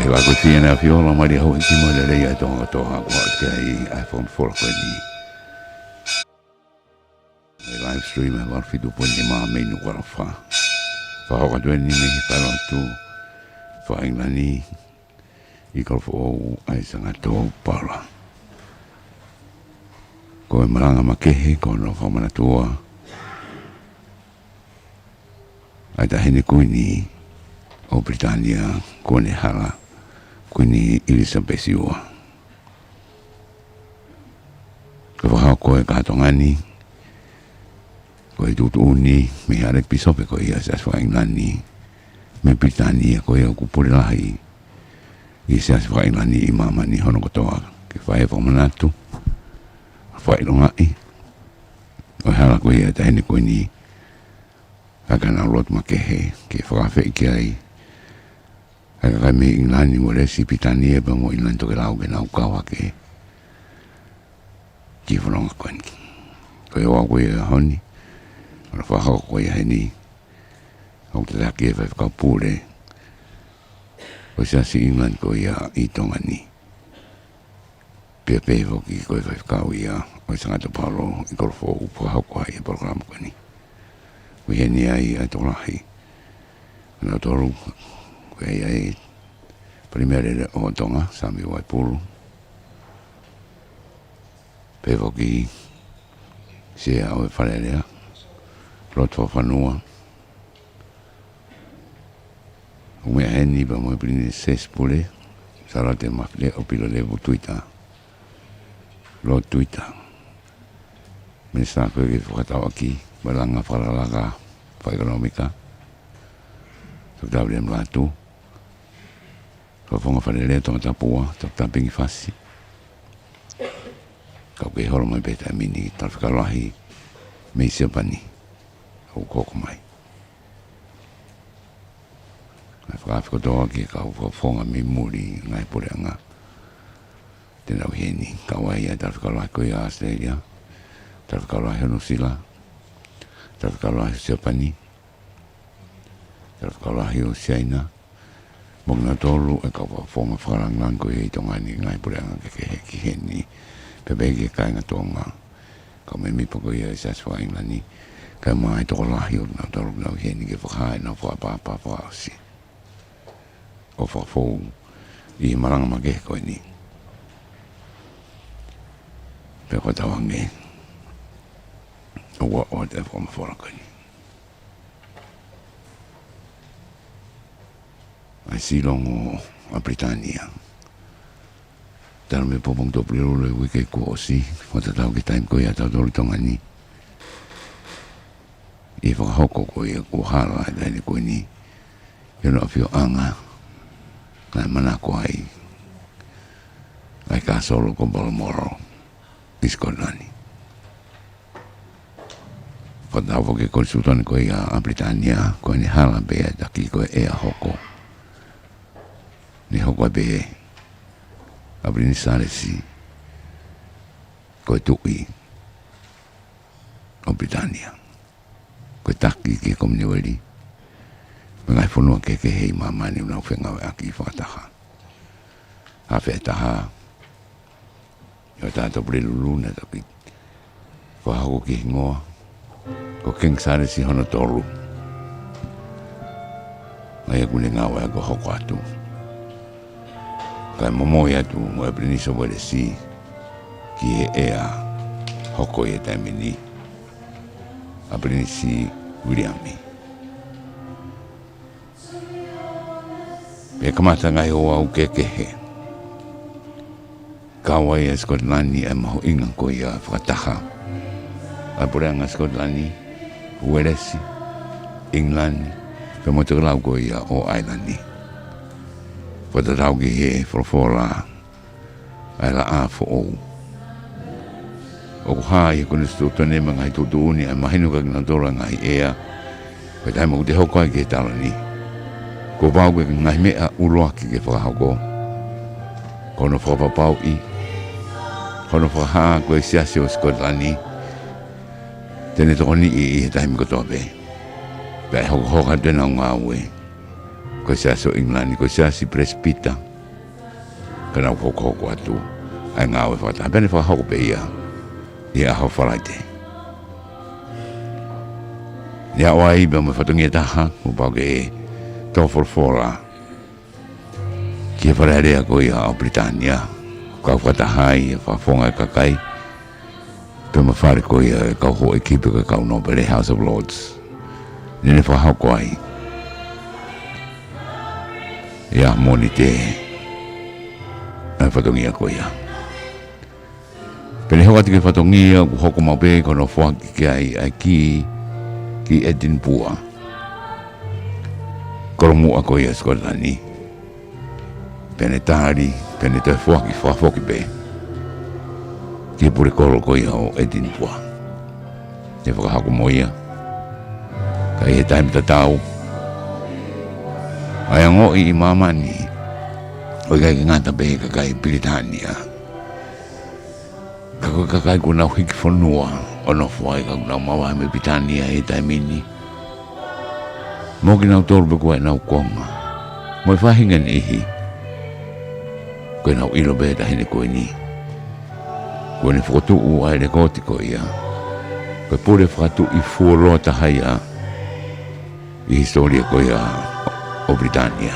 Ai wa ko fina fiola mari ho ki mo le ia Tonga toha ko ke ai iPhone 4 ko ni. Le live stream wa fitu po ni ma me nu kwa fa. Fa ho ka ni me fa lo tu. Fa inglani I ko fo ai sanga to para. Ko e maranga makehe ko no fa mana tua. Ai ta hene kuini o Britannia ko ne hala kuini Elizabeth Iwa. Ko fa ko e ka tongani ko e tutu uni me hare pisope ko ia sa fa inglani me Britannia ko e ku pulahi I sa fa inglani I mama ni hono ko toa ke fa e fa manatu fa ilonga I o hala ko ia ta hene kuini Agana lot makehe ke whakawhi ki ai. Aga kai me inglani mo resi pitani e ba mo inlan toke lau ke nau kawa ke. Ki whanonga koen ki. Ko e wako e honi. Ora whakao ko e heni. Au te taki e whai pūre. Ko sa si inlan ko ia I Tonga ni. Pia peho ki ko e whai ia. O I sangata paro I korofo upahau ko hai e programa ko ni. Kui heni ai ai tōrahi. Nā tōru, kui ai primere o Tonga, Sami Waipuru. Pewoki, sea o e wharerea, roto whanua. Umea heni ba mo e prini sespule, sarate mafile o pilo levu tuita. Lo tuita. Mesa koe ke whakatau aki, Balanga wharalaga whaekonomika. Tuk tauri am latu. Whafonga wharelea tonga tapua, tuk tapingi whasi. Kau ke horo mai beta mini, tal whakarahi, mei siapani. Au koko mai. Ngai whakawhikotoa ki kau whafonga mi muri, ngai pureanga. Tēnau heni, kau ai ai tal whakarahi koe a Australia. Tal whakarahi hono sila. Tarkalahi Siapani, tarkalahi o China, mongna tolu e kau whafonga wharangang ko I tongani ngai pureanga ke heki heni, pebege kai ngā Tonga, kau me mipa ko ia saswa inglani, kai mai toko lahi o ngā tolu ngau heni ke whakae na whapapa whaasi. O whafou I maranga make ko ni. Pe ko tawange. O what e whama wharakani. Ai silongo a Britannia. Tara me popong topriru le wike ko o si. Wata tau ki taim ko ia tau tori tonga ni. I whakahoko ko ia ko hala e daini ko ni. Ino a whio anga. Nai mana ko ai. Ai ka solo ko Balmoro. Iskonani. Whatau ke konsultani ko ia a Britannia, ko ni hala bea taki ko e a hoko. Ni hoko bea, a brini saresi, ko tui, o Britannia. Ko taki ke Commemorative. Mengai whanua ke hei mamani unau whengawe aki whakataha. Ha whetaha, yo tātou briluluna taki, whahako ki hingoa, ko King Sare si hono tolu. Ngai aku le ngawa ko hoko atu. Kai momo ia tu mo e priniso wale si ki e ea hoko e taimini. A prinisi Williami. Pe kamata ngai o au kekehe. Kawai e Skotlani e maho inga ko ia whakataha. A pureanga Skotlani. Welesi, England, pe mo te lau ko ia o Islandi. Wata tau ki he whorofora, ai la a fo o. O hai ko ni stu tone mangai tutu uni ai mahinu ka ngā tora ngai ea. Pe tai mo te hoko ai ke talani. Ko pau ke ngai mea uroaki ke whakahoko. Kono whakapapau I. Kono whakaha ko e siasi o Skotlani. Tēne toko ni I taimi kotoa pe. Pea hoko hoka tēnā ngā ue. Ko siasi o England, ko siasi presbita. pena hoko atu ai ngā e whata pena whahoko pe ia hau wharaite ia oa iba me whatungia taha o pau ke tōwhorwhora kia wharearea ko ia o Britania kau whatahai e whafonga kakai pe ma whare ko ia kau ho e kipe ka kau no pere House of Lords nene whahoko ai ia moni te ai whatungia ko ia pene hoa tike whatungia ku hoko mau pe kono whaki ki ai ki Edinburgh koromu ako ia Skotani pene tari pene te whaki pe ki pure koro ko ia o Edinburgh te whakahako mo ia ka ia taime tatau ai ango i mamani o kai ngata pe ka kai Britania ka kai ko na hiki fonua ono foi ka na mawa me Britania e taimini mo ki na tolu be ko na konga mo fahingan ihi ko na ilo be ta hine ko ni ko ni foto u ai de ko ia ko pure fratu i furo ta haya i historia ko ia o Britania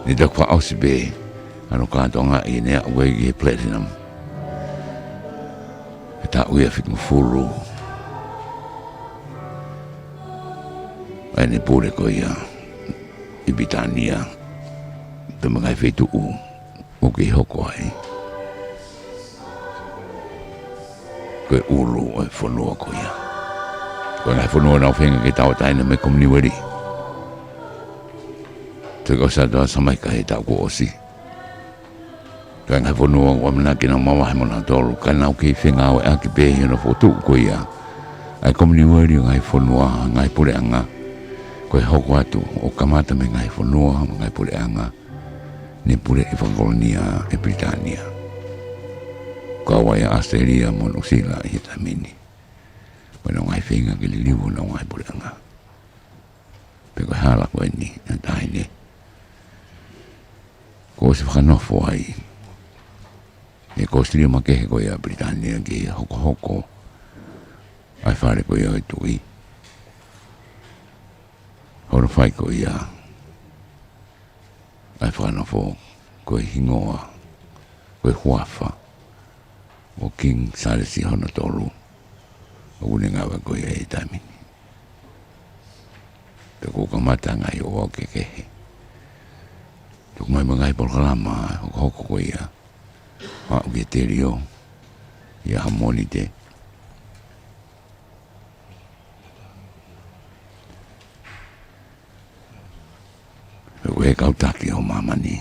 ni dak fa ausbe ano ka tonga i ne we platinum ta uia fik mfuru ai ne pure ko ia i Britania te mga fetu o ki hoko ai ko ulu ai fonua ko ia ko ai fonua na fenga ki tau taina me Commemorative te ko sa do sa mai ka he ta ko osi kan ha fonua o mna ki na mama mo na tolu kan au ki fenga o a ki be no fotu ko ia ai Commemorative ngai fonua ngai pure anga ko hoko atu o kamata me ngai fonua ngai pure anga ni pure e kolonia e Britania ko wa ya Australia mo no sila i tamini bueno ngai fenga ki liu no ngai pure anga pe ko hala ko ni na taine ko se fa no foi e ko stri ma ke ko ya Britania ki hoko ai fare ko ya tui ora fai ko ya ai fa no fo ko hingoa ko huafa o king sale si hono tolu o unenga wa ko ya itami te ko kamata ngai o ke tu mai mangai por kalama ko ko ya a ugeterio ya harmonite we kau taki o mamani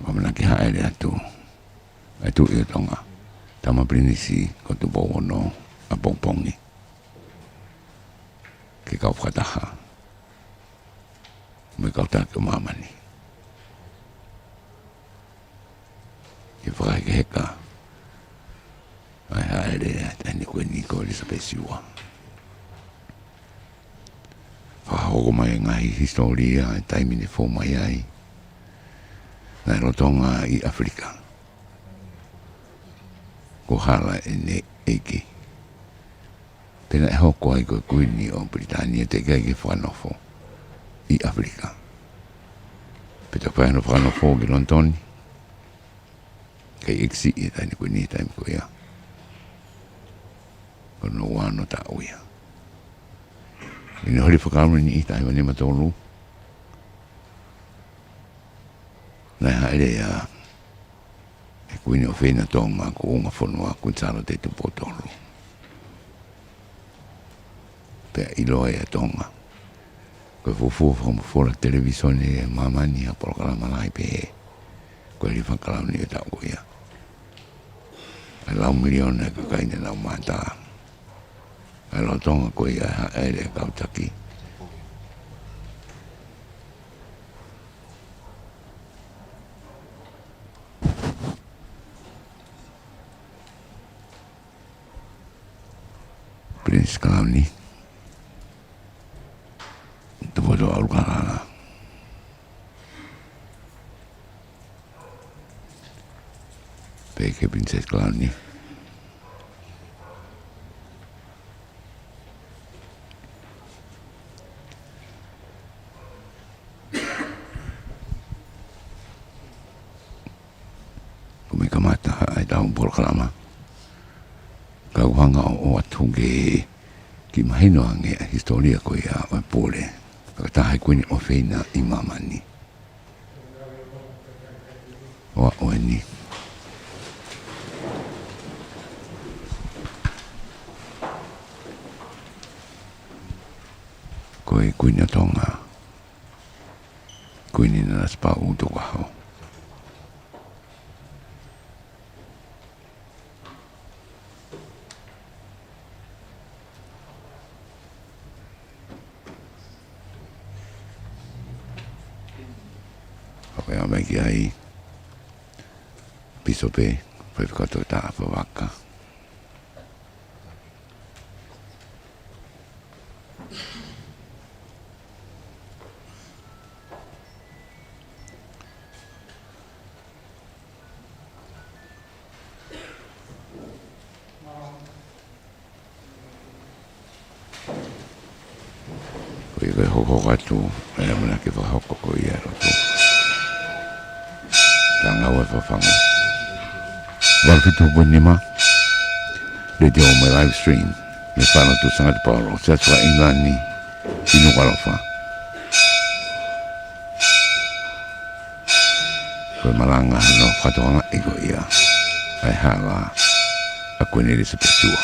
mamana ki haere atu i Tonga tama prinisi ko tu bono a pongpongi ki kau whataha me kau taki o mamani ki whakai ke heka ai haere tani koe niko Elizabeth Siwa whahoko mai ngai historia e taimini fō mai ai nai rotonga i Afrika ko hala e ne eiki pena e hoko ai koe kuini o Britania te kai ke whanofo i Afrika peta whaino whanofo ki Lontoni kai eksi i taini kuini taimi ko ia kono wano ta uia ina hori whakaru ni i tahi wani matolu nai haere ia e kuini o whena tonga ko unga whanua kunsara te tupo tolu pea iloa ia tonga koe fufu whamufora televisione e mamani a polokalama lai pe he koe li whakalau ni e tau ko ia ai lau miliona e kakaine lau mātaa ai lau tonga ko ia haere kautaki Prince Kalani tu bodo alukala ke princess clown ni. Kumi kamata ai daun por kalama. Kau hanga o atunge ki mahino ange historia ko ia o pole. Ka tahe kuni o feina I mamani. O ni. Ko e kuni o Tonga. Kuni na spa uto waho. Kaya mai ki ai piso pe poi kato ta fa waka. Koi kai hoko katu ai mana ke fa hoko ko ia to. Tanga wa fa fanga. Wal fitu bonima. Le dio mai live stream. Me fano tu sangat paro. That's why England ni inu ALOFA. Koi malanga no fatonga ego ia. Ai hala. Aku ni se pesua.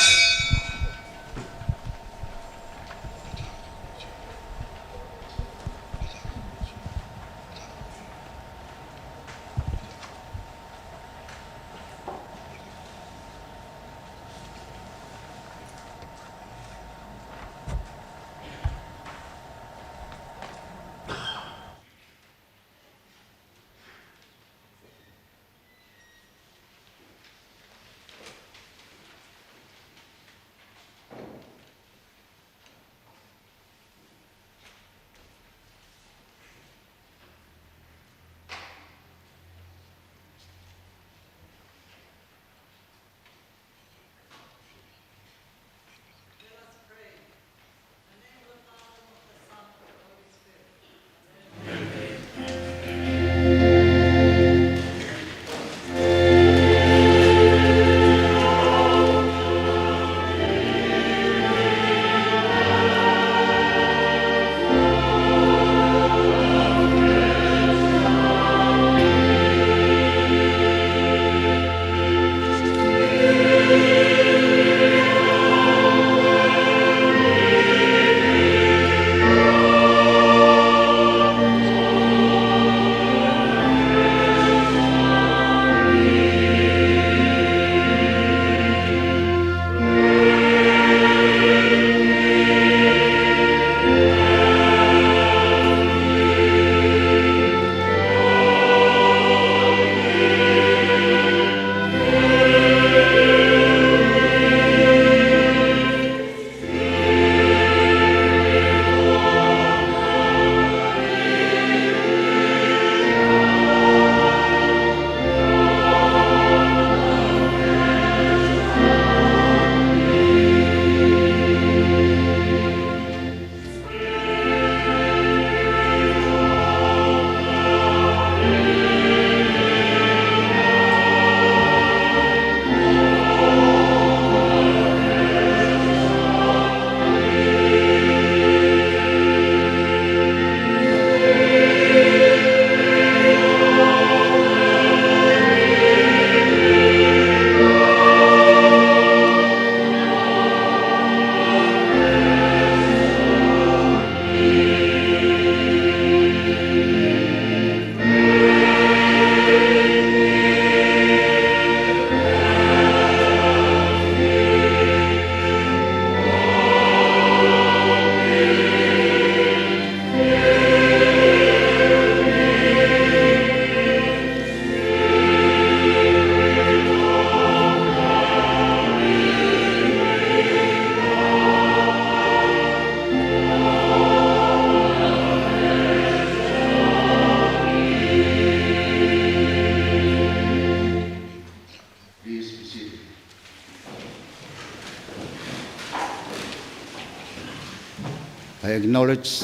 I acknowledge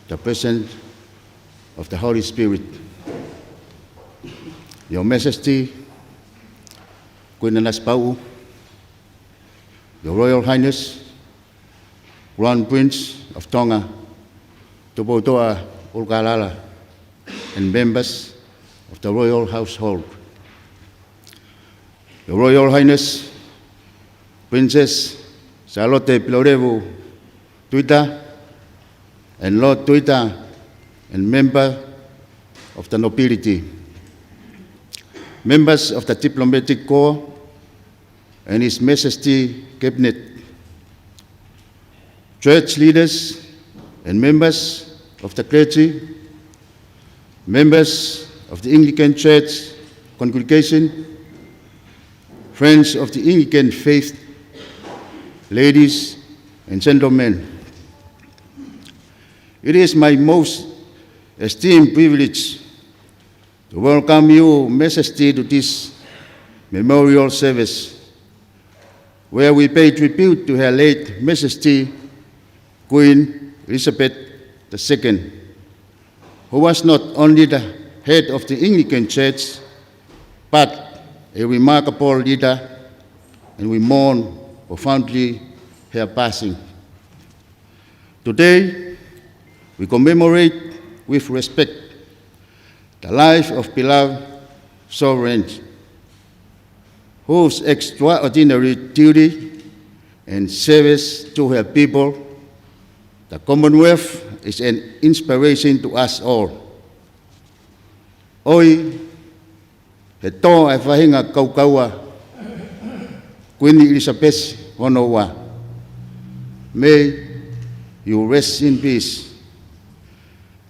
the presence of the Holy Spirit. Your Majesty, Queen Anaspau, Your Royal Highness, Grand Prince of Tonga, Tupotoa Ulkalala, and members of the Royal Household. Your Royal Highness, Princess Charlotte Pilorevu Tuita, and Lord Tuita, and member of the nobility, members of the diplomatic corps, and His Majesty Cabinet, church leaders and members of the clergy, members of the Anglican Church congregation, friends of the Anglican faith, ladies and gentlemen. It is my most esteemed privilege to welcome you, Majesty, to this memorial service, where we pay tribute to Her late Majesty, Queen Elizabeth II, who was not only the head of the Anglican Church, but a remarkable leader, and we mourn profoundly her passing. Today, we commemorate with respect the life of beloved sovereign, whose extraordinary duty and service to her people, the Commonwealth, is an inspiration to us all. Oi, he tō e whahinga kaukaua, Queen Elizabeth Honowa. May you rest in peace.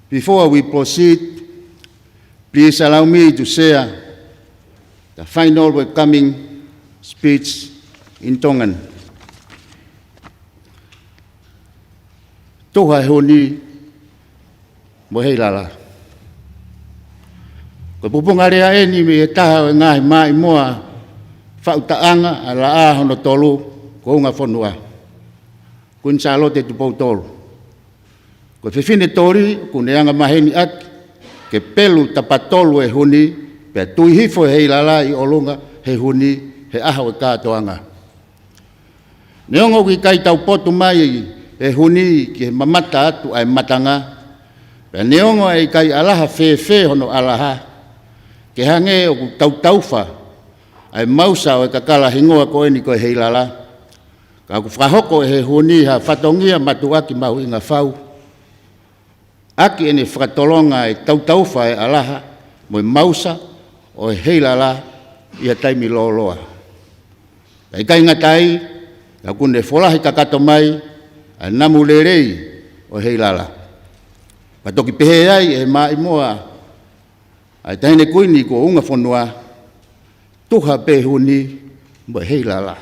Before we proceed, please allow me to share the final welcoming speech in Tongan. Toha honi moheilala. Ko pupunga rea eni me e taha o ngahi mai moa whautaanga a la a hono tolu ko unga whanua. Kun Charlotte tupou tolu. Ko whiwhine tori kuneanga maheni aki ke pelu tapatolu e huni pe tui hifo hei lala I olunga he huni he aha o kātoanga. Neongo ki kai tau potu mai e huni ki he mamata atu ai matanga pe neongo ai kai alaha whewhe hono alaha ke hange o ku tautauwha ai mausa o kakala hingoa ko eni ko hei lala ka ku whahoko he huni ha whatongia matuaki mahu inga whau aki ene whakatolonga e tautauwha e alaha mo mausa o hei lala ia taimi loloa kai kai ngatai ka kune wholahi kakato mai a namu lerei o hei lala patoki pehe ai e mai moa ai tahine kuini ko unga whanua tuha pe huni mo hei lala.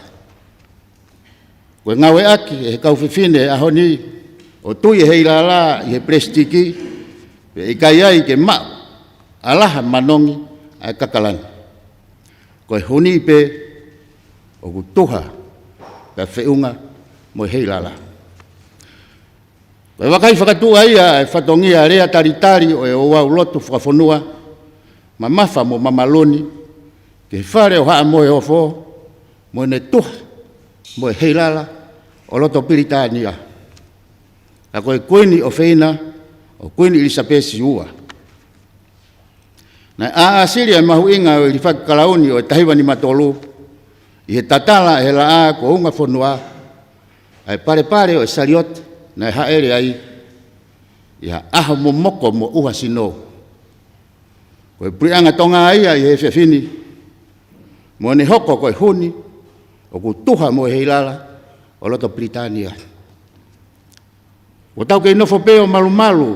Koe ngawe aki e kau whiwhine ahoni o tui hei lala I he prestiki pe kai ai ke ma alaha manongi ai kakalan. Koe huni pe o ku tuha pe whiunga mo hei lala. Koe wakai whakatua ia e whatongia rea taritari o e oa ulotu whakawhanua ma mafa mo mamaloni ke whare o haa moe ofo mo ne tuha mo hei lala o loto Piritania. A koe kuini o whina o Queen Elizabeth ua. Na a asiria mahu inga o I whakalauni o tahiwani matolu I he tatala he la a ko unga whanua ai pare o saliot na haere ai ia aha mo moko mo uha sino. Koe prianga tonga ai ai he whiwhini mo ne hoko koe huni o ku tuha mo hei lala o loto Britania. O tau kei nofo peo malu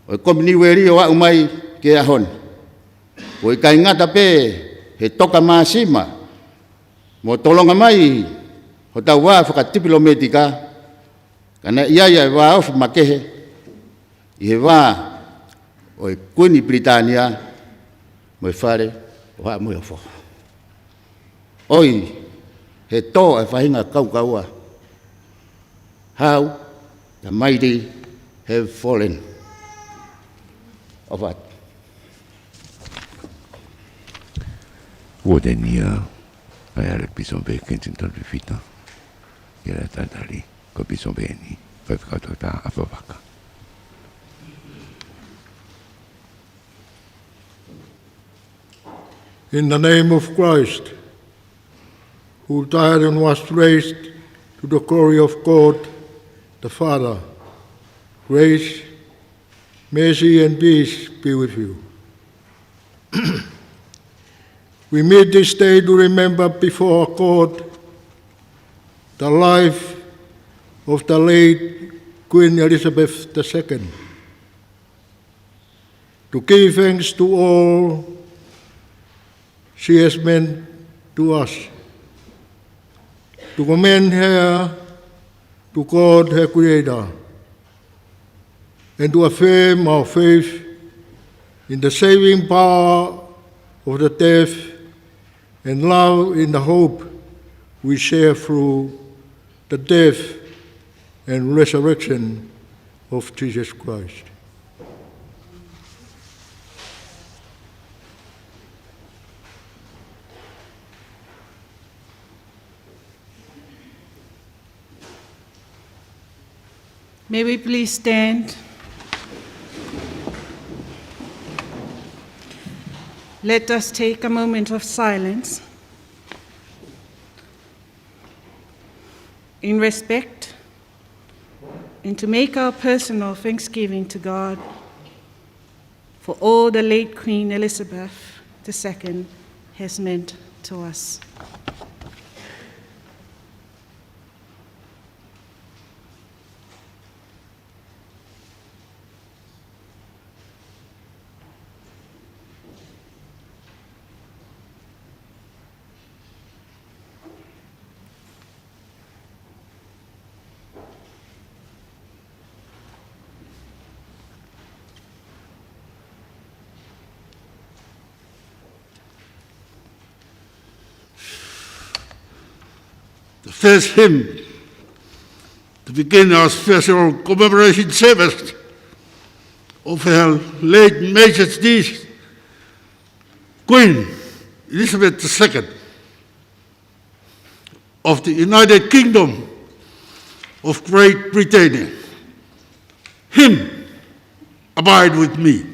o komini weri o au mai ke ahon. O I kai ngata pe he toka maasima mo tolonga mai o tau waa whakatipilometika kana iaia e waa ofu makehe I he waa o Queen Britania mo whare o haa mo ofo. Oi, he tō e whahinga kaukaua how the mighty have fallen. Of what? Ua te nia, ai ale piso be kentin tolu fita. Ia tatali, ko piso be ni, fa fika ta afavaka. In the name of Christ, who died and was raised to the glory of God, the Father, grace, mercy, and peace be with you. We meet this day to remember before God the life of the late Queen Elizabeth II, to give thanks to all she has meant to us, to commend her to God, her Creator, and to affirm our faith in the saving power of the death and love in the hope we share through the death and resurrection of Jesus Christ. May we please stand. Let us take a moment of silence in respect and to make our personal thanksgiving to God for all the late Queen Elizabeth II has meant to us. The first hymn to begin our special commemoration service of Her late Majesty, Queen Elizabeth II of the United Kingdom of Great Britain. Hymn, Abide with Me.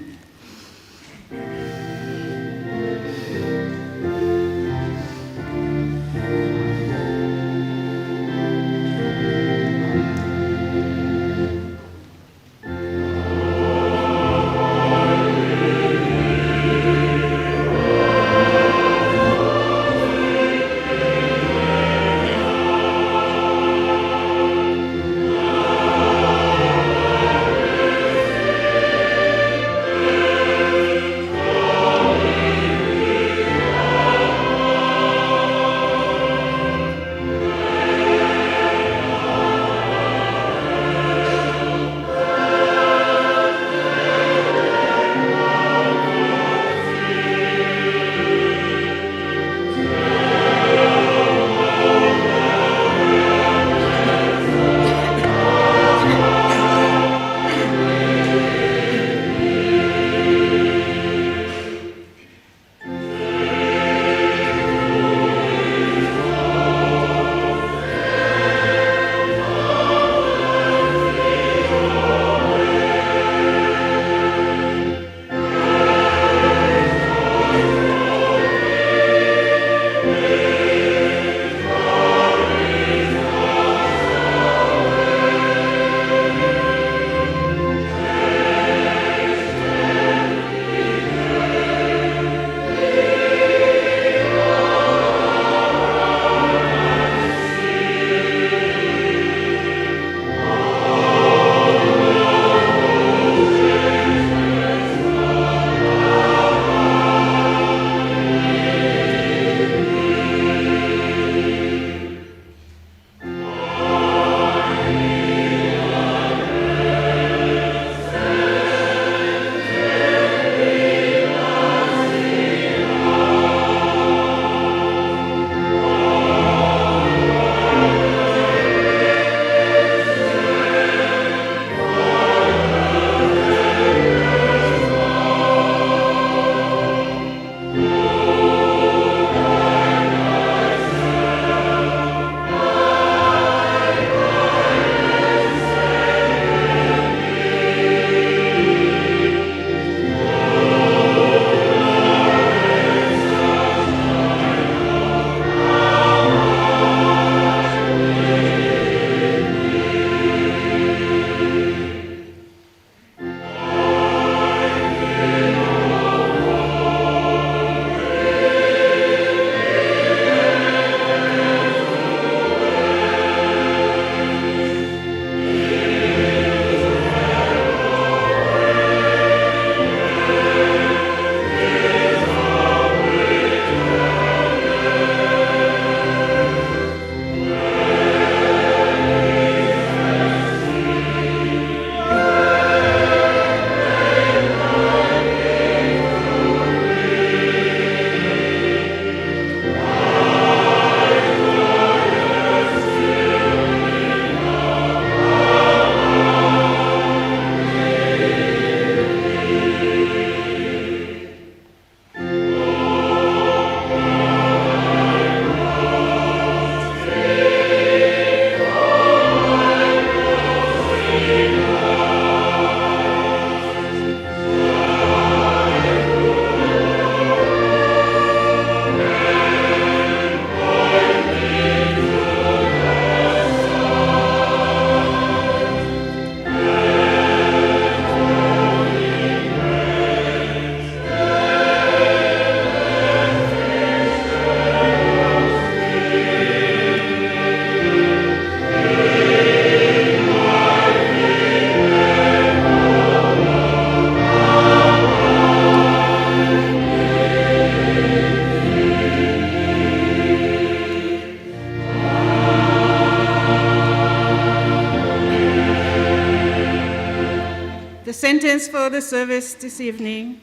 attendance for the service this evening.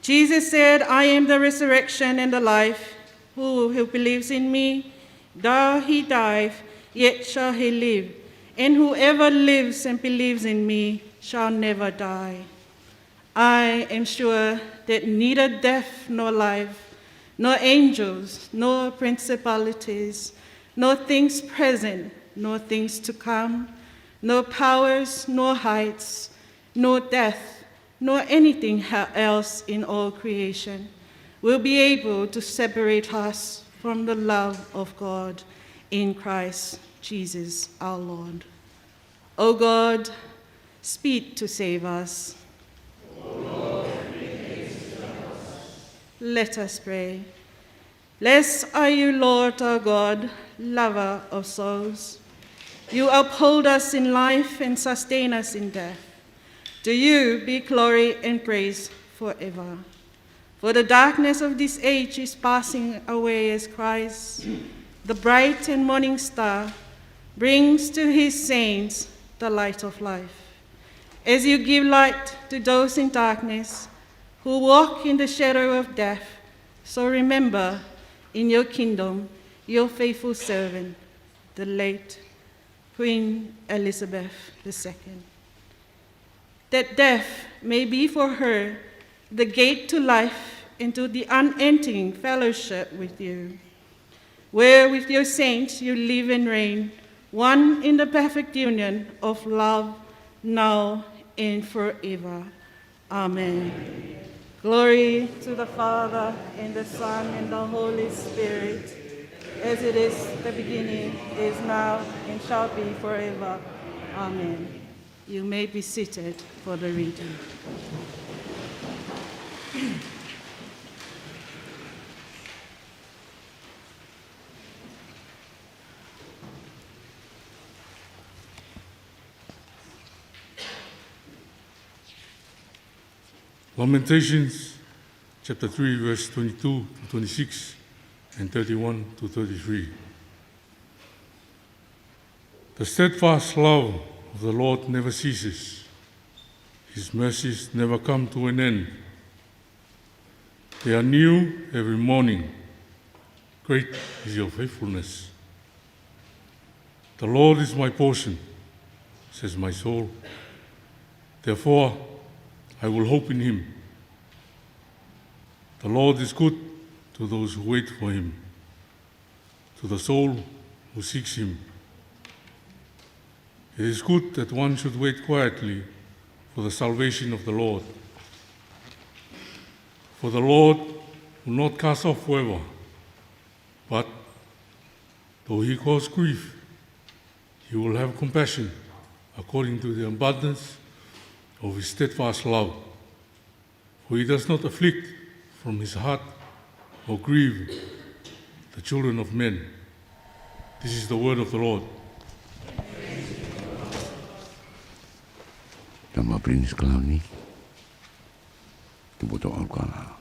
Jesus said, I am the resurrection and the life. Who believes in me, though he die, yet shall he live. And whoever lives and believes in me shall never die. I am sure that neither death nor life, nor angels, nor principalities, nor things present, nor things to come, nor powers, nor heights, nor death, nor anything else in all creation will be able to separate us from the love of God in Christ Jesus our Lord. O God, speed to save us. O Lord, make haste to help us. Let us pray. Blessed are you, Lord our God, lover of souls. You uphold us in life and sustain us in death. To you be glory and praise forever. For the darkness of this age is passing away as Christ, the bright and morning star, brings to his saints the light of life. As you give light to those in darkness who walk in the shadow of death, so remember in your kingdom your faithful servant, the late Queen Elizabeth II. That death may be for her the gate to life and to the unending fellowship with you, where with your saints you live and reign, one in the perfect union of love, now and forever. Amen. Glory to the Father, and the Son, and the Holy Spirit, as it is the beginning, is now, and shall be forever. Amen. You may be seated for the reading. Lamentations, chapter 3, verse 22 to 26, and 31 to 33. The steadfast love of the Lord never ceases. His mercies never come to an end. They are new every morning. Great is your faithfulness. The Lord is my portion, says my soul. Therefore, I will hope in him. The Lord is good to those who wait for him, to the soul who seeks him. It is good that one should wait quietly for the salvation of the Lord. For the Lord will not cast off forever, but though he cause grief, he will have compassion according to the abundance of his steadfast love. For he does not afflict from his heart or grieve the children of men. This is the word of the Lord. Tama prinis kalani. Tubuto alkala.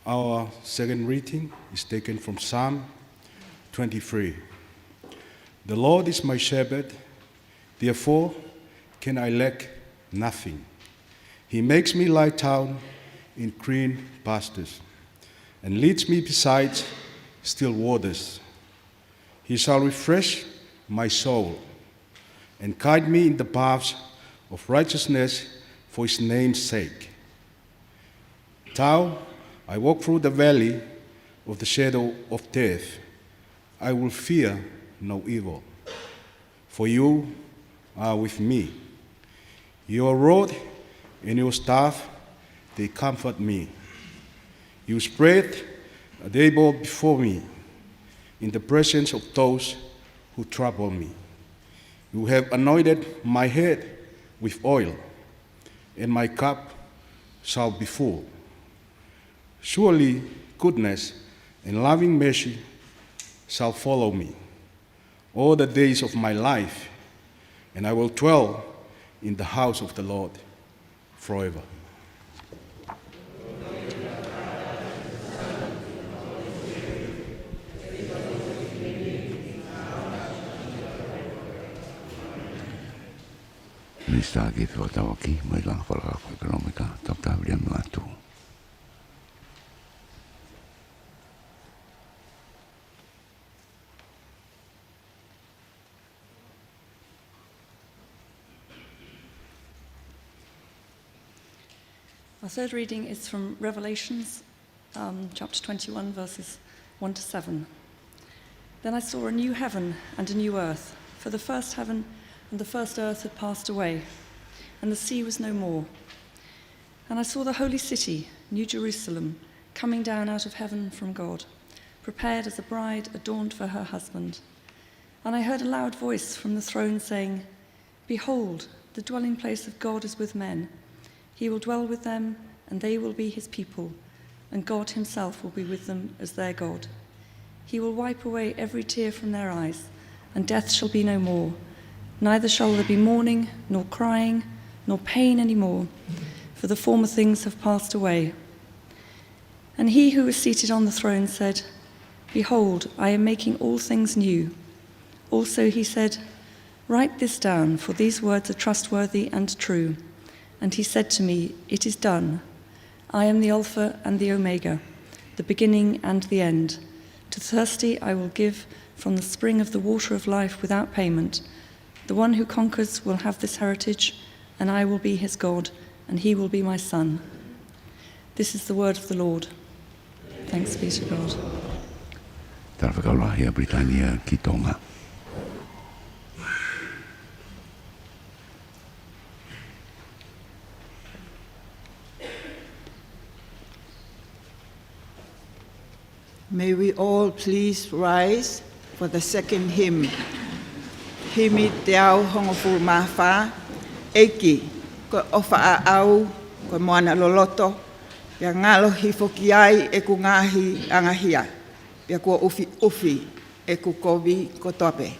Our second reading is taken from Psalm 23. The Lord is my shepherd, therefore can I lack nothing. He makes me lie down in green pastures and leads me beside still waters. He shall refresh my soul and guide me in the paths of righteousness for his name's sake. Though I walk through the valley of the shadow of death, I will fear no evil, for you are with me. Your rod and your staff, they comfort me. You spread a table before me in the presence of those who trouble me. You have anointed my head with oil, and my cup shall be full. Surely goodness and loving mercy shall follow me all the days of my life, and I will dwell in the house of the Lord forever. Krista ki whakatawaki, mai lang whakatawaki ekonomika, tautawiri anu atu. Our third reading is from Revelations, chapter 21, verses 1 to 7. Then I saw a new heaven and a new earth, for the first heaven and the first earth had passed away, and the sea was no more. And I saw the holy city, New Jerusalem, coming down out of heaven from God, prepared as a bride adorned for her husband. And I heard a loud voice from the throne saying, "Behold, the dwelling place of God is with men. He will dwell with them, and they will be his people, and God himself will be with them as their God. He will wipe away every tear from their eyes, and death shall be no more. Neither shall there be mourning, nor crying, nor pain any more, for the former things have passed away." And he who was seated on the throne said, "Behold, I am making all things new." Also he said, "Write this down, for these words are trustworthy and true." And he said to me, "It is done. I am the Alpha and the Omega, the beginning and the end. To the thirsty I will give from the spring of the water of life without payment. The one who conquers will have this heritage, and I will be his God, and he will be my son." This is the word of the Lord. Thanks be to God. Tara whakaulahi a Britania ki Tonga. May we all please rise for the second hymn. Himi te au hongofu mawha, eiki, ko ofa a au, ko moana loloto, pia ngalo hifoki ai e ku ngahi angahia, pia kua ufi e ku kovi ko tope.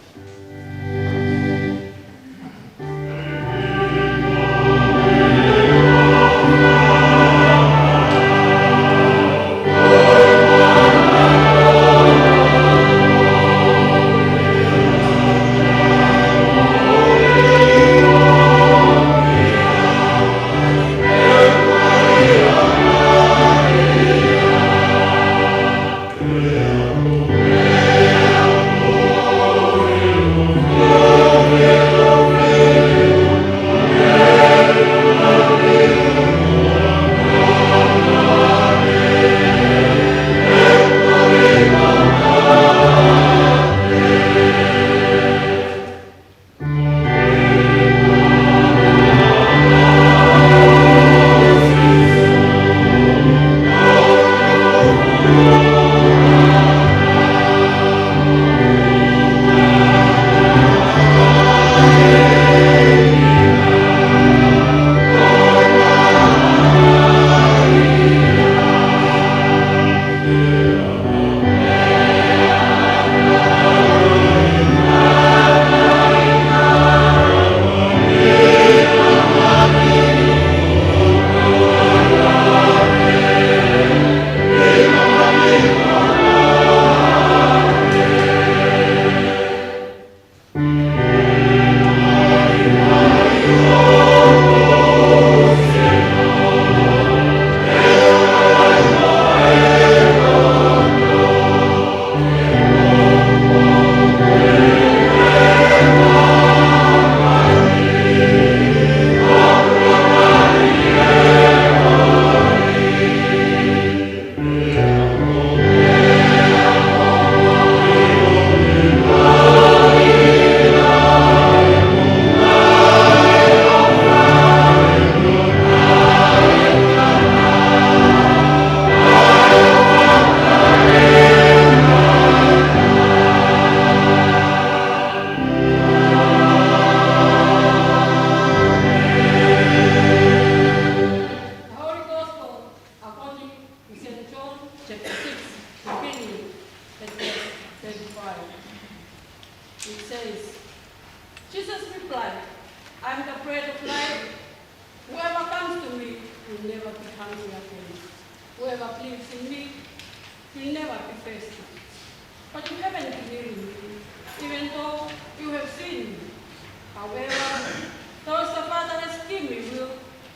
Even though you have sinned, however, those the Father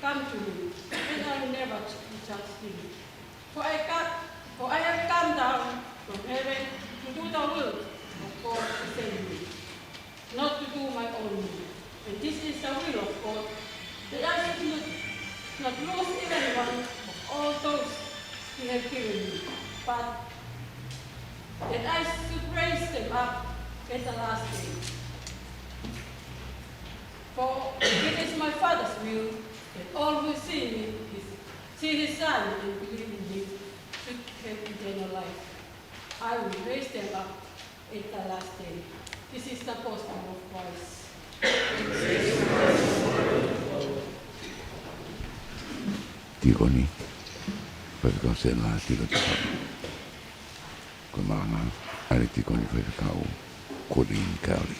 come to me, and I will never judge him. For I have come down from heaven to do the will of God who sent me, not to do my own will. And this is the will of God, that I should not lose even one of all those he has given me, but that I should raise them up at the last day. For it is my Father's will that all who see his Son and believe in him should have eternal life. I will raise them up at the last day. This is the gospel of Christ. Tikoni, pwede se la tiko tiko. Ko mga ari tikoni pwede kau kodin kauli.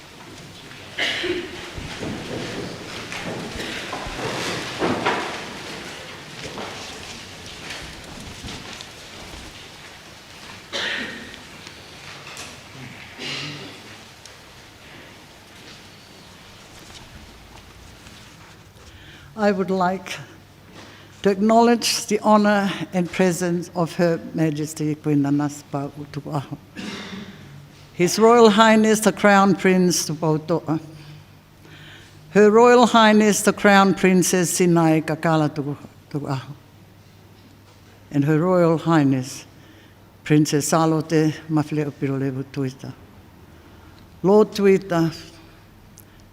I would like to acknowledge the honour and presence of Her Majesty Queen Nanaspa Utuaho, His Royal Highness the Crown Prince Tupotoa, Her Royal Highness the Crown Princess Sinai Kakala Tuaho, and Her Royal Highness Princess Salote Mafleo Pirolevu Tuita. Lord Tuita,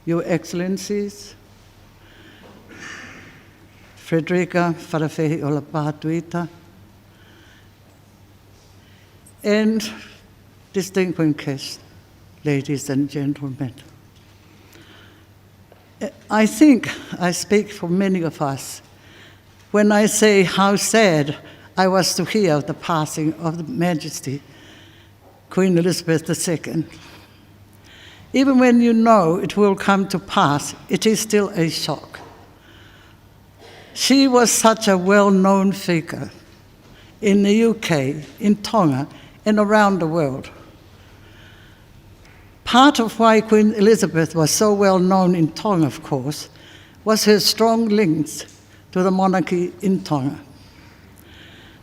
Your Excellencies, Frederica Farafehi Olapatuita, and distinguished guests, ladies and gentlemen. I think I speak for many of us when I say how sad I was to hear of the passing of the Majesty, Queen Elizabeth II. Even when you know it will come to pass, it is still a shock. She was such a well-known figure in the UK, in Tonga, and around the world. Part of why Queen Elizabeth was so well known in Tonga, of course, was her strong links to the monarchy in Tonga.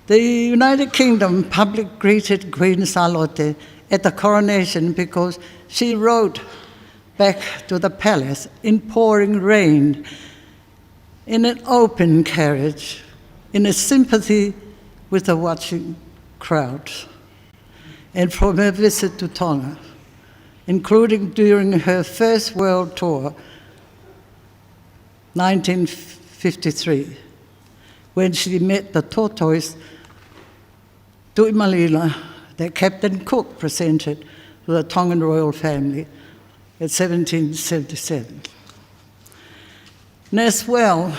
The United Kingdom public greeted Queen Salote at the coronation because she rode back to the palace in pouring rain in an open carriage, in a sympathy with the watching crowd. And from her visit to Tonga, including during her first world tour, 1953, when she met the tortoise Tuimalila that Captain Cook presented to the Tongan royal family in 1777. And as well,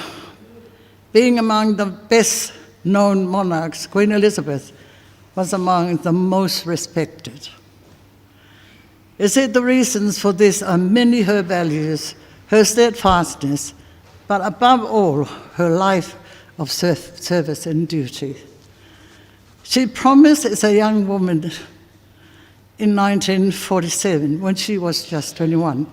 being among the best known monarchs, Queen Elizabeth was among the most respected. Is it the reasons for this are many her values, her steadfastness, but above all, her life of service and duty. She promised as a young woman in 1947, when she was just 21,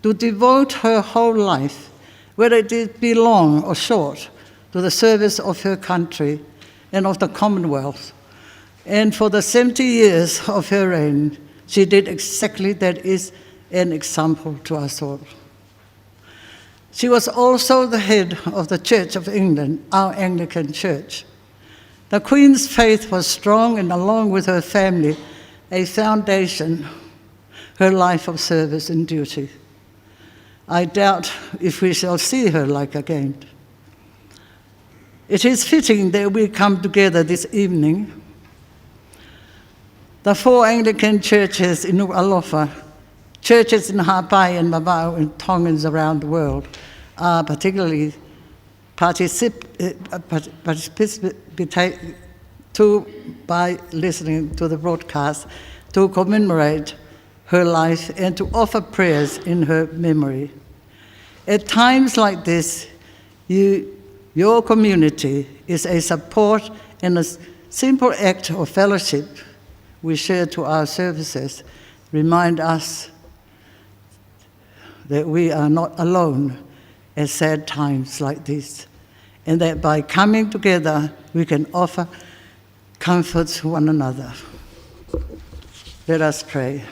to devote her whole life, whether it did be long or short, to the service of her country and of the Commonwealth. And for the 70 years of her reign, she did exactly that, is an example to us all. She was also the head of the Church of England, our Anglican Church. The Queen's faith was strong, and along with her family, a foundation, her life of service and duty. I doubt if we shall see her like again. It is fitting that we come together this evening. The 4 Anglican churches in ALOFA, churches in Hapai and Mabau and Tongans around the world, are particularly participate by listening to the broadcast to commemorate her life and to offer prayers in her memory. At times like this, your community is a support and a simple act of fellowship we share to our services remind us that we are not alone at sad times like this and that by coming together we can offer comfort to one another. Let us pray.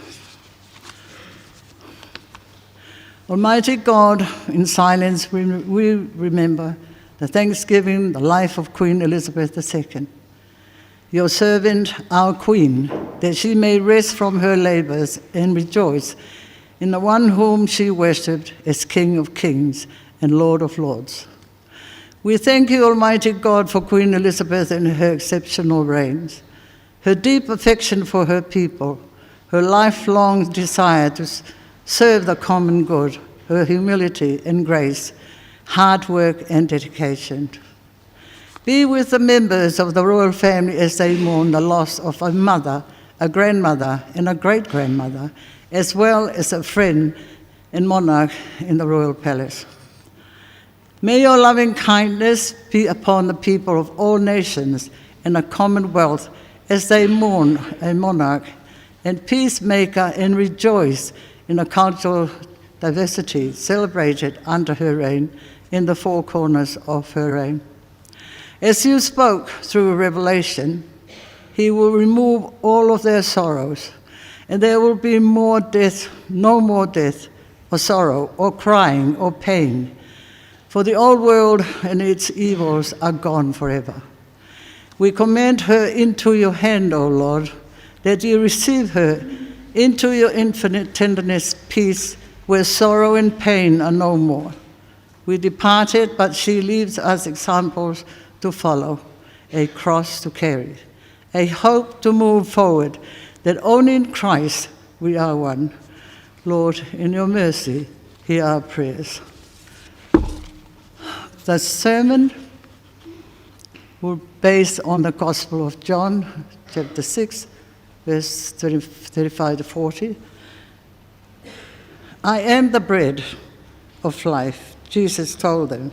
Almighty God, in silence we remember the thanksgiving, the life of Queen Elizabeth II, your servant, our Queen, that she may rest from her labors and rejoice in the one whom she worshipped as King of Kings and Lord of Lords. We thank you, Almighty God, for Queen Elizabeth and her exceptional reigns, her deep affection for her people, her lifelong desire to serve the common good, her humility and grace, hard work and dedication. Be with the members of the royal family as they mourn the loss of a mother, a grandmother, and a great-grandmother, as well as a friend and monarch in the royal palace. May your loving kindness be upon the people of all nations and the commonwealth as they mourn a monarch and peacemaker and rejoice in the cultural diversity celebrated under her reign in the four corners of her reign. As you spoke through Revelation, he will remove all of their sorrows, and there will be no more death or sorrow or crying or pain, for the old world and its evils are gone forever. We commend her into your hand, O Lord, that you receive her into your infinite tenderness, peace, where sorrow and pain are no more. We departed, but she leaves us examples to follow, a cross to carry, a hope to move forward, that only in Christ we are one. Lord, in your mercy, hear our prayers. The sermon will be based on the Gospel of John, chapter 6, verse 35 to 40. I am the bread of life, Jesus told them.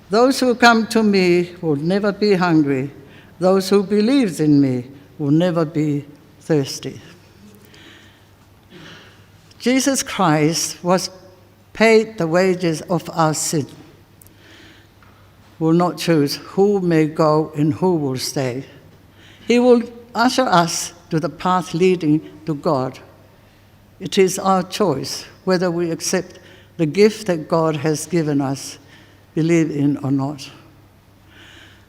Those who come to me will never be hungry. Those who believe in me will never be thirsty. Jesus Christ was paid the wages of our sin. Will not choose who may go and who will stay. He will usher us to the path leading to God. It is our choice whether we accept the gift that God has given us, believe in or not.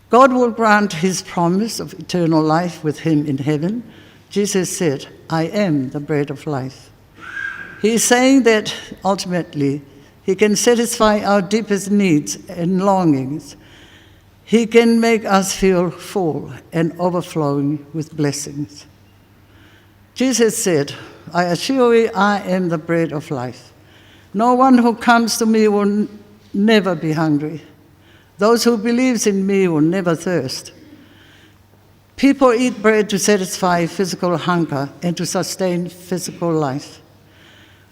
God will grant his promise of eternal life with him in heaven. Jesus said, I am the bread of life. He is saying that ultimately he can satisfy our deepest needs and longings. He can make us feel full and overflowing with blessings. Jesus said, I assure you, I am the bread of life. No one who comes to me will never be hungry. Those who believe in me will never thirst. People eat bread to satisfy physical hunger and to sustain physical life.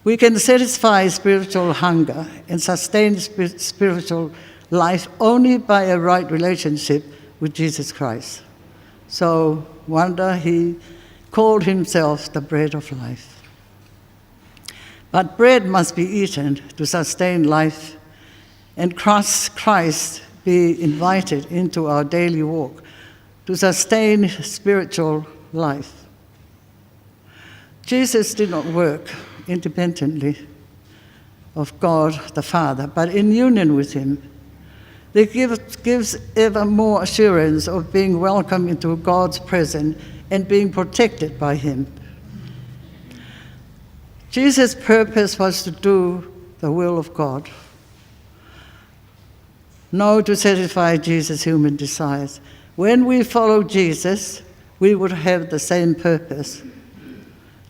We can satisfy spiritual hunger and sustain spiritual life only by a right relationship with Jesus Christ. So, wonder he called himself the bread of life. But bread must be eaten to sustain life, and Christ be invited into our daily walk to sustain spiritual life. Jesus did not work independently of God the Father, but in union with him. This gives ever more assurance of being welcome into God's presence and being protected by him. Jesus' purpose was to do the will of God, not to satisfy Jesus' human desires. When we follow Jesus, we would have the same purpose.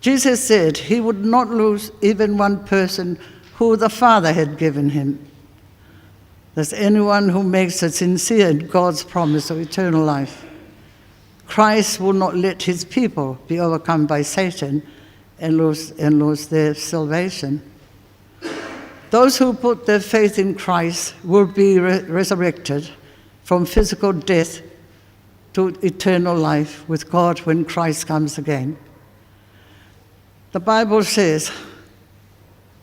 Jesus said he would not lose even one person who the Father had given him. Thus, anyone who makes a sincere in God's promise of eternal life. Christ will not let his people be overcome by Satan and lose their salvation. Those who put their faith in Christ will be resurrected from physical death to eternal life with God when Christ comes again. The Bible says,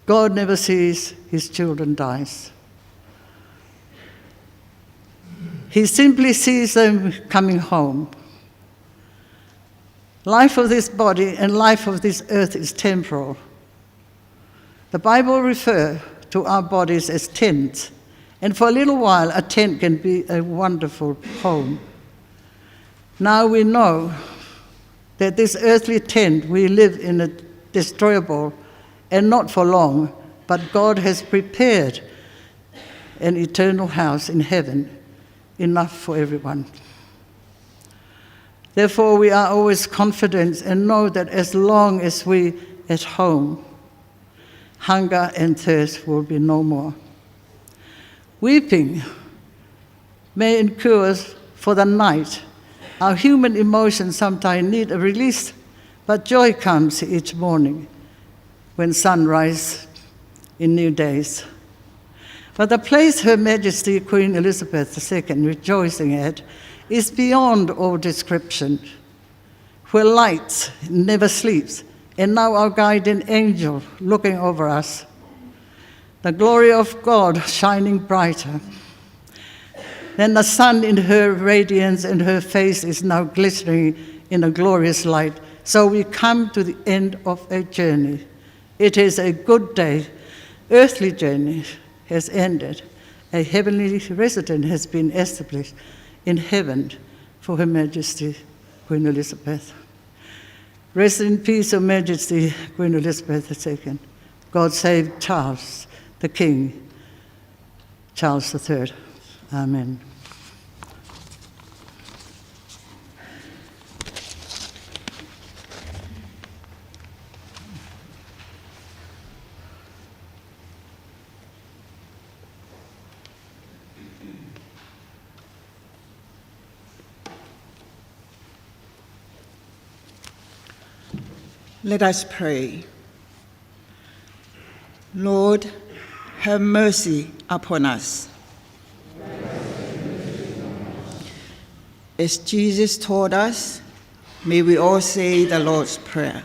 God never sees his children die. He simply sees them coming home. Life of this body and life of this earth is temporal. The Bible refers to our bodies as tents, and for a little while a tent can be a wonderful home. Now we know that this earthly tent we live in a destroyable and not for long, but God has prepared an eternal house in heaven, enough for everyone. Therefore, we are always confident and know that as long as we at home, hunger and thirst will be no more. Weeping may endure for the night. Our human emotions sometimes need a release, but joy comes each morning when sunrise in new days. But the place Her Majesty Queen Elizabeth II rejoicing at is beyond all description, where light never sleeps, and now our guardian angel looking over us, the glory of God shining brighter. Then the sun in her radiance and her face is now glittering in a glorious light. So we come to the end of a journey. It is a good day. Earthly journey has ended. A heavenly residence has been established in heaven for Her Majesty Queen Elizabeth. Rest in peace, Her Majesty Queen Elizabeth II. God save Charles, the King, Charles III. Amen. Let us pray. Lord, have mercy upon us. As Jesus taught us, may we all say the Lord's Prayer.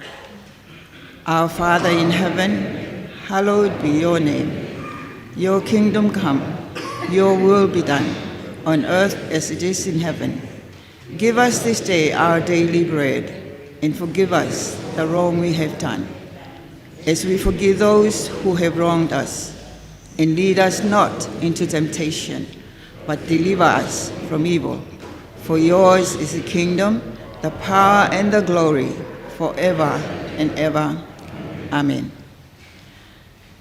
Our Father in heaven, hallowed be your name. Your kingdom come, your will be done, on earth as it is in heaven. Give us this day our daily bread, and forgive us the wrong we have done, as we forgive those who have wronged us. And lead us not into temptation, but deliver us from evil. For yours is the kingdom, the power, and the glory, forever and ever. Amen.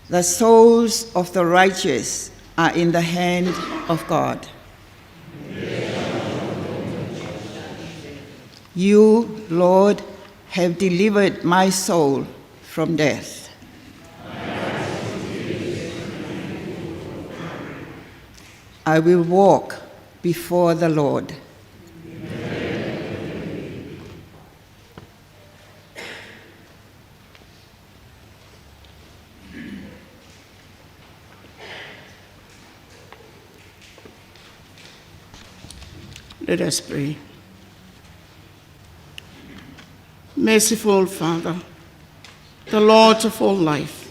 The souls of the righteous are in the hand of God. You, Lord, have delivered my soul from death. I will walk before the Lord. Let us pray. Merciful Father, the Lord of all life,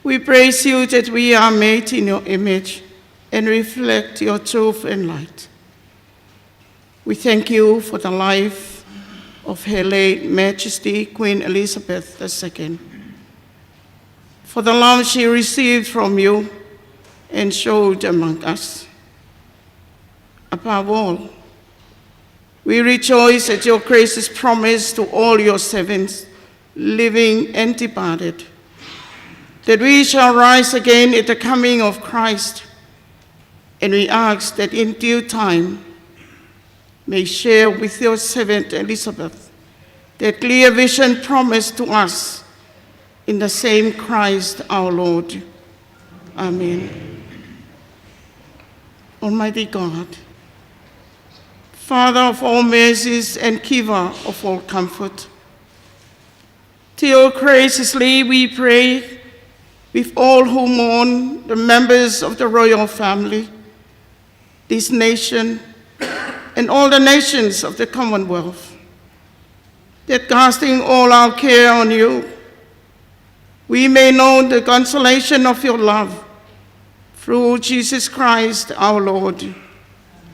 we praise you that we are made in your image and reflect your truth and light. We thank you for the life of Her late Majesty Queen Elizabeth II, for the love she received from you and showed among us. Above all, we rejoice at your gracious promise to all your servants, living and departed, that we shall rise again at the coming of Christ, and we ask that in due time may share with your servant Elizabeth that clear vision promised to us in the same Christ our Lord. Amen. Almighty God, Father of all mercies and giver of all comfort, to you graciously we pray with all who mourn the members of the royal family, this nation, and all the nations of the Commonwealth, that casting all our care on you, we may know the consolation of your love through Jesus Christ our Lord.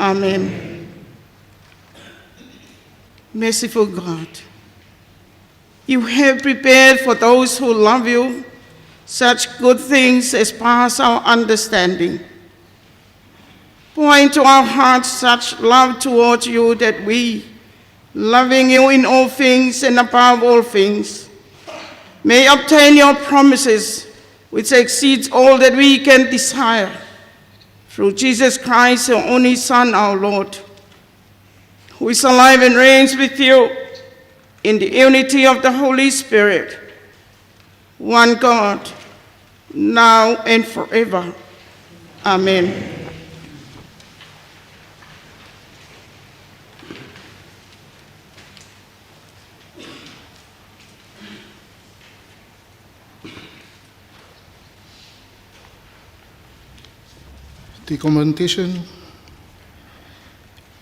Amen. Merciful God, you have prepared for those who love you such good things as pass our understanding. Pour into our hearts such love towards you that we, loving you in all things and above all things, may obtain your promises, which exceeds all that we can desire, through Jesus Christ, your only Son, our Lord, who is alive and reigns with you in the unity of the Holy Spirit, one God, now and forever. Amen. The commendation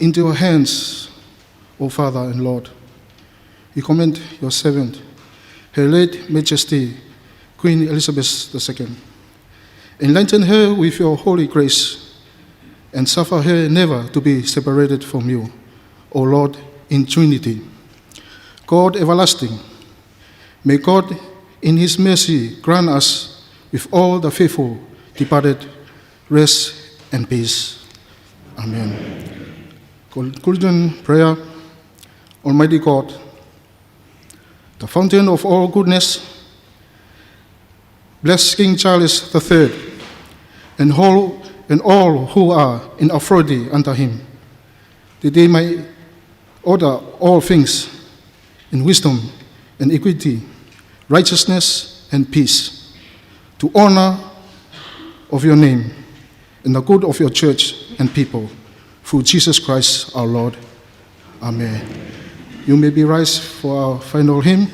into your hands, O Father and Lord. We commend your servant, her late Majesty, Queen Elizabeth II. Enlighten her with your holy grace and suffer her never to be separated from you, O Lord, in Trinity. God everlasting, may God in his mercy grant us with all the faithful departed rest and peace. Amen. Conclusion prayer. Almighty God, the fountain of all goodness, bless King Charles III and all who are in authority under him, that they may order all things in wisdom and equity, righteousness and peace, to honor of your name and the good of your church and people, through Jesus Christ our Lord. Amen. You may be rise for our final hymn.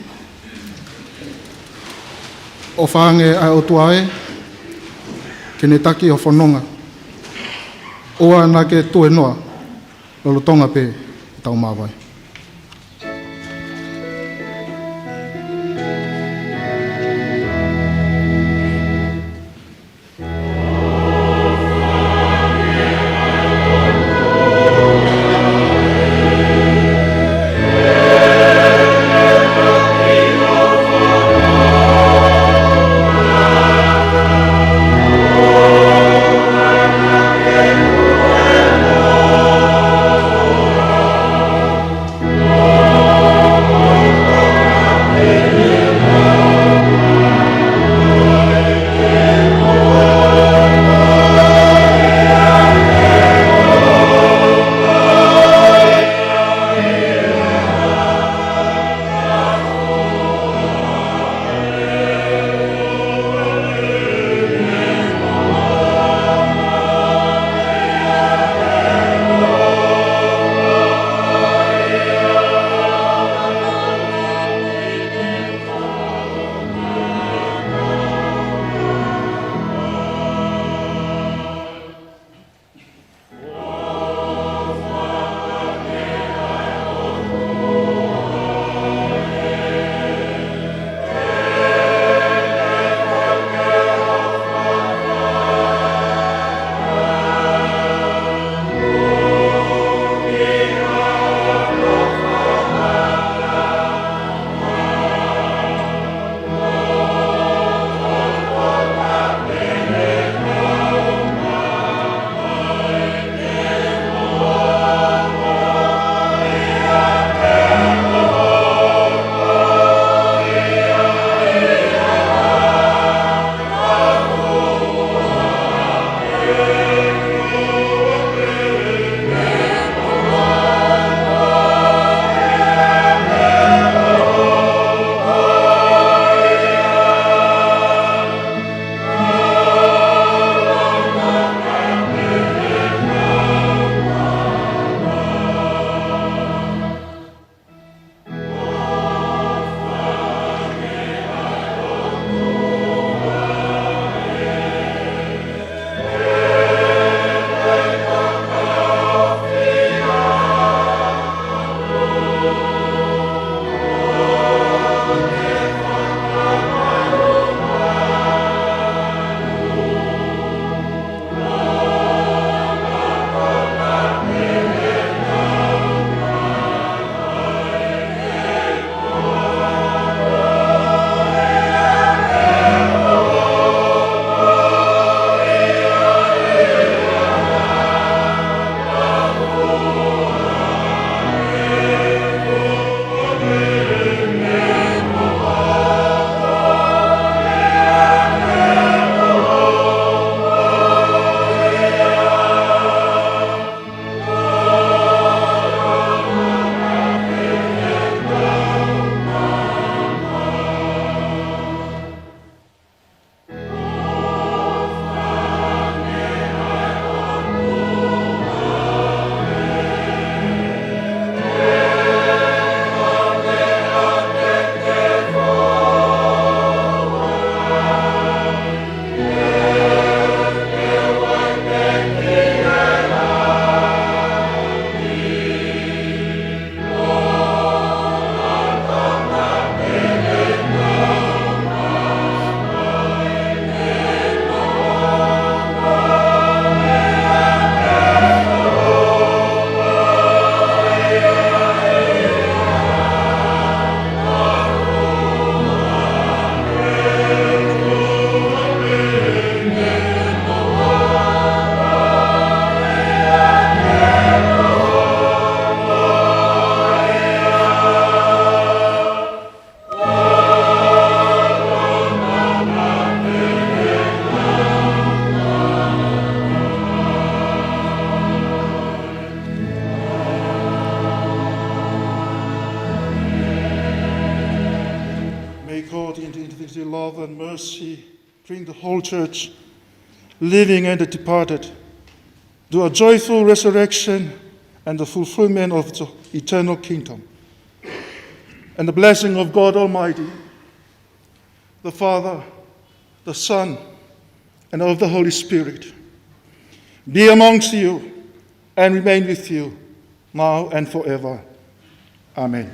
O whaange ai o tuae, kene taki o whanonga. Oa na ke tue noa, lolo tonga pe tau mawai. God, in the individual love and mercy, bring the whole church, living and the departed, to a joyful resurrection and the fulfillment of the eternal kingdom. And the blessing of God Almighty, the Father, the Son, and of the Holy Spirit, be amongst you and remain with you now and forever. Amen.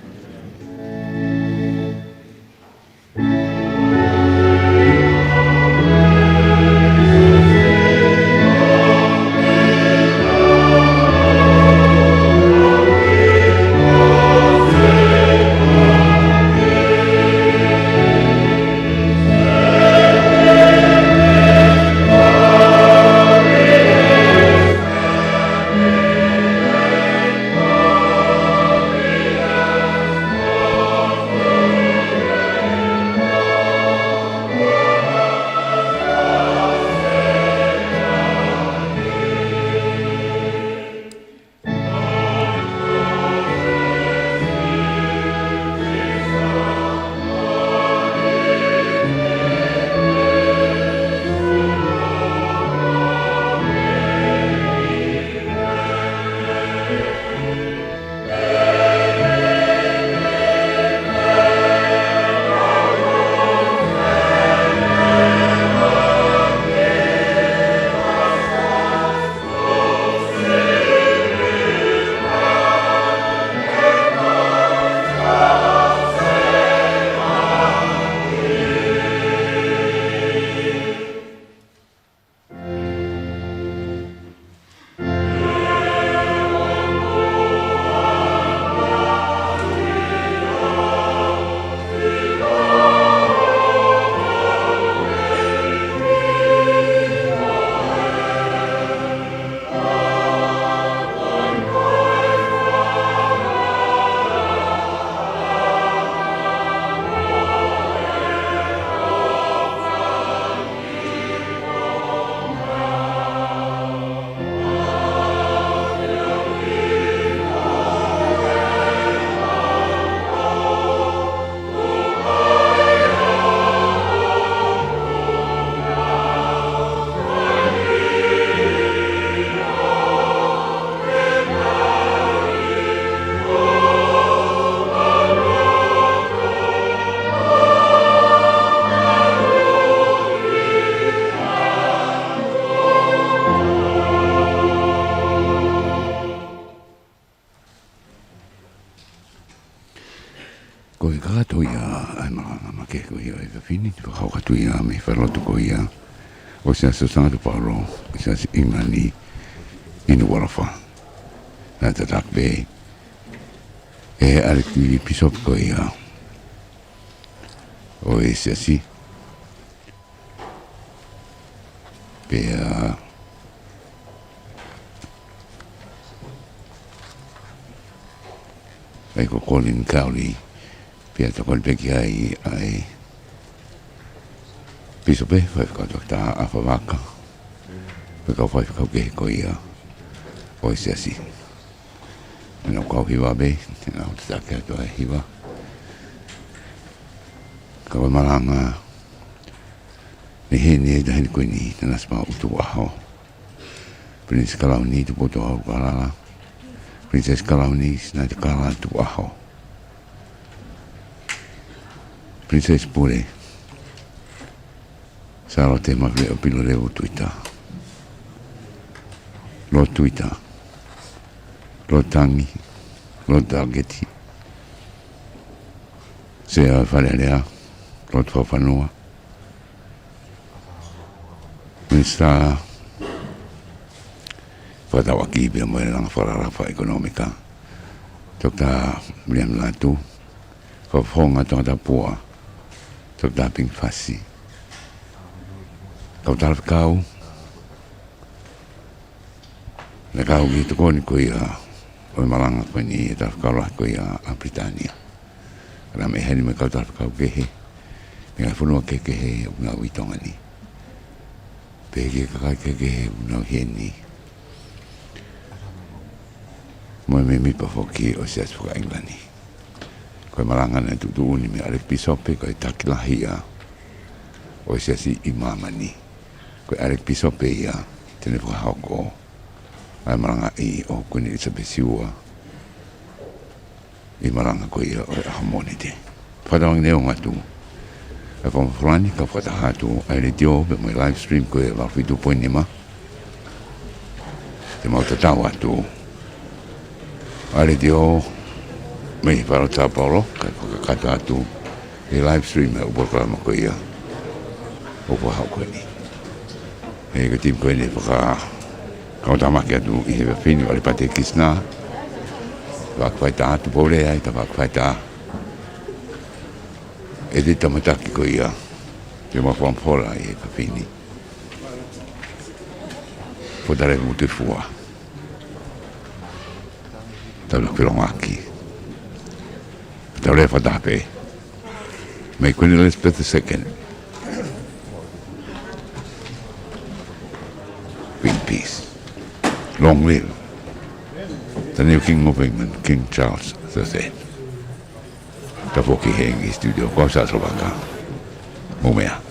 Ko i kakato ia ai maranga ma ke ko ia i ka fini ko kakato ia me whaloto ko ia o sia sasanga tu paro o sia si imani inu warafa na te takbe e ale ki pisop ko ia o e sia si pe ai ko Colin Cowley pia to kon peki ai piso pe fai ka ta afa vaka pe ka fai ka ke ko ia o sia si no ko hiwa be na o ta ka to hiwa ka malanga ni he ni da ni ko ni na spa u tu wa Prince Kalauni tu poto au kala Princess Kalauni na te kala tu wa Princess Pure Saro te mawhi o pilo leo tuita Lo tuita Lo tangi Lo targeti Se a whare lea Lo tua whanua Minsta Whatawa ki pia moe langa whararafa ekonomika Tokta William Latu Whawhonga tonga pua Tok daping fasi. Kau taraf kau. Na kau gitu kau ni kau ya. Kau malanga kau ni taraf kau lah kau ya Britania. Karena mehani me kau taraf kau kehe. Mengai funua kehe una witonga ni. Pegi kakai kehe una hieni. Mo me mi pa foki o sias fuka Englani. koe maranga na tutu uni me ale pisope koe takilahia o si imamani koe ale pisope ia tene whahauko ai maranga I o kuni Elisabesiua I maranga koe ia o hamonite whadawang neo ngatu e whamafurani ka whatahatu ai le dio pe mai live stream koe la whitu poinima te mautatau atu ai le dio me wharo tā Paulo, kai whakakata atu e live stream e uporkarama koe ia upo hau koe ni e ka tim koe ni kaotamaki atu I hewa whini o le pate kisna whakawhaita atu pole ai ta whakawhaita e te tamataki koe ia te mawhampora I hewa whini whotare mute fua tau la whilongaki tau le whatape mai Queen Elizabeth II in peace long live the new King of England King Charles III ta poki hengi studio kwa sa sobaka mumea